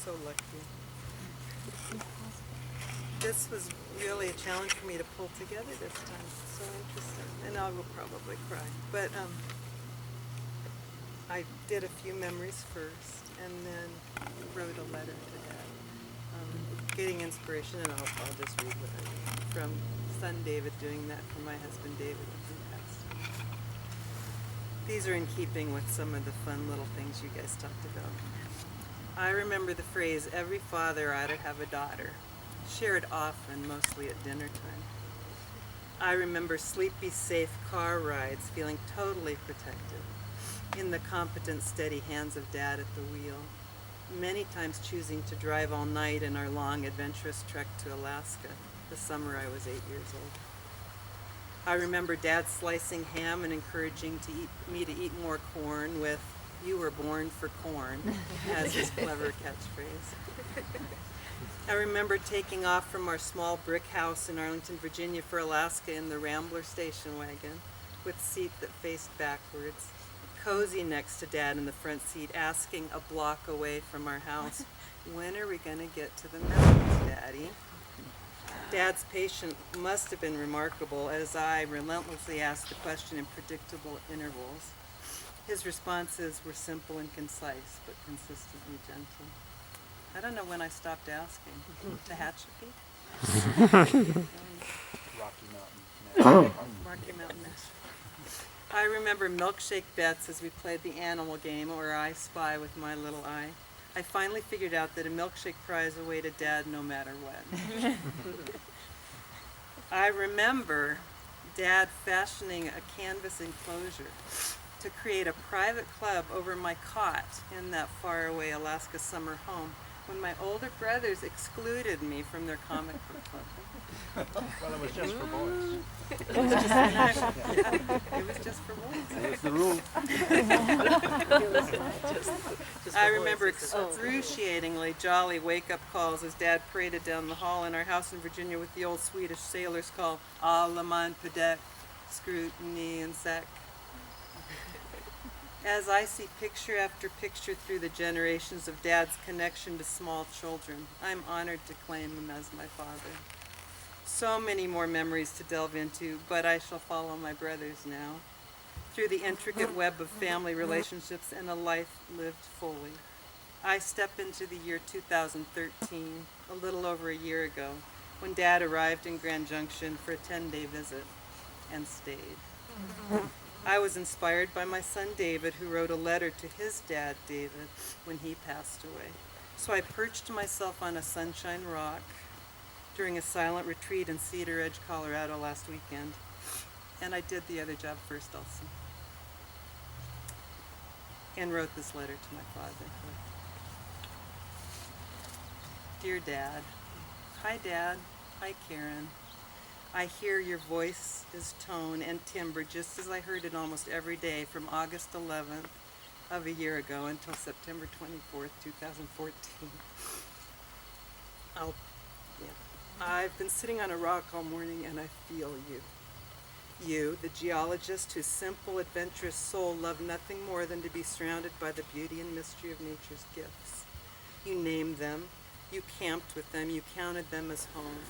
so lucky. This was really a challenge for me to pull together this time. So interesting. And I will probably cry. But I did a few memories first and then wrote a letter to Dad. Getting inspiration, and I'll just read what I wrote. From son David, doing that for my husband David who passed. These are in keeping with some of the fun little things you guys talked about. I remember the phrase, every father ought to have a daughter, shared often, mostly at dinner time. I remember sleepy, safe car rides, feeling totally protected, in the competent, steady hands of Dad at the wheel, many times choosing to drive all night in our long, adventurous trek to Alaska, the summer I was 8 years old. I remember Dad slicing ham and encouraging me to eat more corn with, "You were born for corn," as his clever catchphrase. I remember taking off from our small brick house in Arlington, Virginia for Alaska in the Rambler station wagon with seat that faced backwards, cozy next to Dad in the front seat, asking a block away from our house, "When are we going to get to the mountains, Daddy?" Dad's patience must have been remarkable as I relentlessly asked the question in predictable intervals. His responses were simple and concise, but consistently gentle. I don't know when I stopped asking. Tehachapi? Rocky Mountain National. I remember milkshake bets as we played the animal game, or I Spy with my little eye. I finally figured out that a milkshake prize awaited Dad no matter what. I remember Dad fashioning a canvas enclosure to create a private club over my cot in that faraway Alaska summer home when my older brothers excluded me from their comic book club. Well, it was just for boys. It was just for boys. That was the rule. I remember excruciatingly jolly wake-up calls as Dad paraded down the hall in our house in Virginia with the old Swedish sailors' call, "Alla man på däck, scrutiny and sec." As I see picture after picture through the generations of Dad's connection to small children, I'm honored to claim him as my father. So many more memories to delve into, but I shall follow my brothers now, through the intricate web of family relationships and a life lived fully. I step into the year 2013, a little over a year ago, when Dad arrived in Grand Junction for a 10-day visit and stayed. I was inspired by my son David, who wrote a letter to his dad David when he passed away. So I perched myself on a sunshine rock during a silent retreat in Cedar Edge, Colorado last weekend. And I did the other job first also. And wrote this letter to my father. Dear Dad, hi Dad, hi Karen. I hear your voice's tone and timbre just as I heard it almost every day from August 11th of a year ago until September 24th, 2014. I've been sitting on a rock all morning and I feel you. You, the geologist whose simple, adventurous soul loved nothing more than to be surrounded by the beauty and mystery of nature's gifts. You named them, you camped with them, you counted them as home,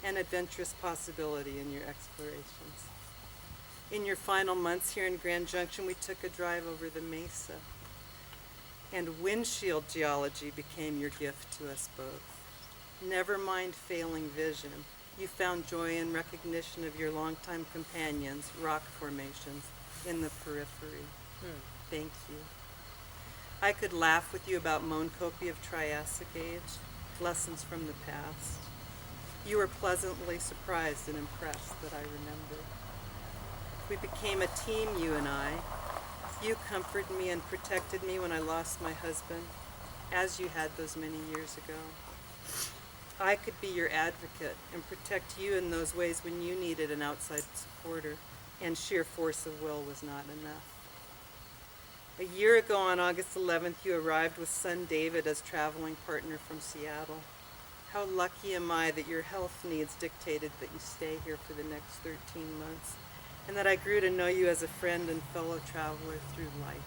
an adventurous possibility in your explorations. In your final months here in Grand Junction, we took a drive over the mesa, and windshield geology became your gift to us both. Never mind failing vision. You found joy in recognition of your longtime companions, rock formations, in the periphery. Thank you. I could laugh with you about Moenkopi of Triassic age, lessons from the past. You were pleasantly surprised and impressed that I remembered. We became a team, you and I. You comforted me and protected me when I lost my husband, as you had those many years ago. I could be your advocate and protect you in those ways when you needed an outside supporter, and sheer force of will was not enough. A year ago on August 11th, you arrived with son David as traveling partner from Seattle. How lucky am I that your health needs dictated that you stay here for the next 13 months, and that I grew to know you as a friend and fellow traveler through life.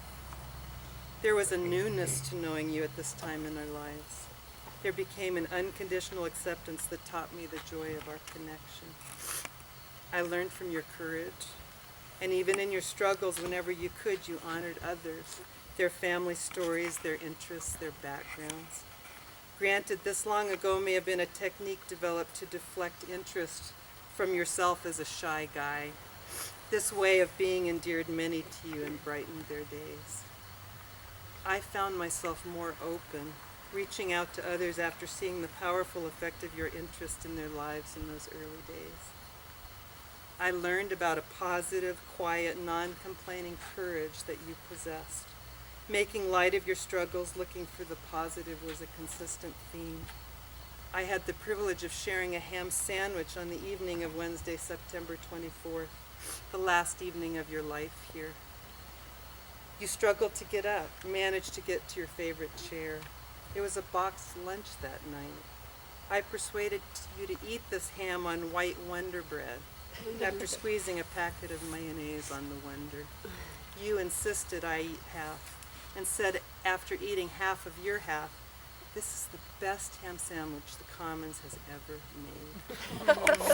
There was a newness to knowing you at this time in our lives. There became an unconditional acceptance that taught me the joy of our connection. I learned from your courage, and even in your struggles, whenever you could, you honored others, their family stories, their interests, their backgrounds. Granted, this long ago may have been a technique developed to deflect interest from yourself as a shy guy. This way of being endeared many to you and brightened their days. I found myself more open, reaching out to others after seeing the powerful effect of your interest in their lives in those early days. I learned about a positive, quiet, non-complaining courage that you possessed. Making light of your struggles, looking for the positive was a consistent theme. I had the privilege of sharing a ham sandwich on the evening of Wednesday, September 24th, the last evening of your life here. You struggled to get up, managed to get to your favorite chair. It was a boxed lunch that night. I persuaded you to eat this ham on white Wonder bread after squeezing a packet of mayonnaise on the Wonder. You insisted I eat half and said after eating half of your half, "This is the best ham sandwich the Commons has ever made."